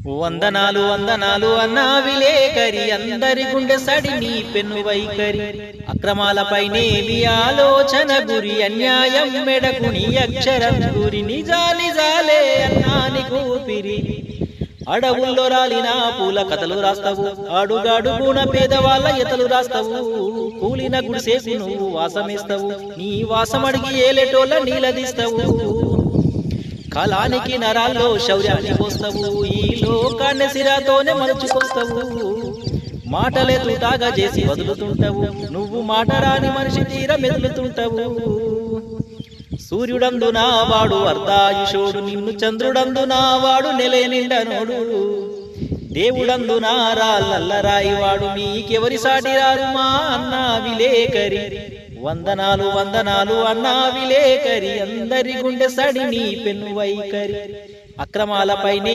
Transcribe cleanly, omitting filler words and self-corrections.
వందనాలు వందనాలు అన్నా విలేకరి, అందరి గుండె సడి నీ పెన్ను వైఖరి. అక్రమాలపైనే మీ ఆలోచన గురి, అన్యాయం మెడకు నీ అక్షరం గురి. నిజాలే అన్నా నీకు ఊపిరి. అడవుల్లో రాలిన పూల కథలు రాస్తావు, అడుగడుగున పేదవాళ్ళ ఎతలు రాస్తావు. కూలిన గుడిసేసి నువ్వు వాసమేస్తావు, నీ వాసం అడిగి ఏలేటోళ్ళ నీలదీస్తావు. కాలానికి నరాల్లో శౌర్యాన్ని పోస్తావు, ఈ లోకాన్ని సిరాతోనే మలుచుకొస్తావు. మాటలే తాగా చేసి వదులుతుంటావు, నువ్వు మాట రాని మనిషి తీర మెదులుతుంటావు. సూర్యుడందు నా వాడు అర్ధాయుషోడు, నిన్ను చంద్రుడందు నా వాడు నెలే నిండనోడు. దేవుడందు నా రాళ్ళరాయి వాడు, మీకెవరి సాటి రారు మా అన్నా విలేకరి. వందనాలు వందనాలు అన్నా విలేకరి, అందరి గుండె సడి నీ పెన్ను వైఖరి. అక్రమాలపైనే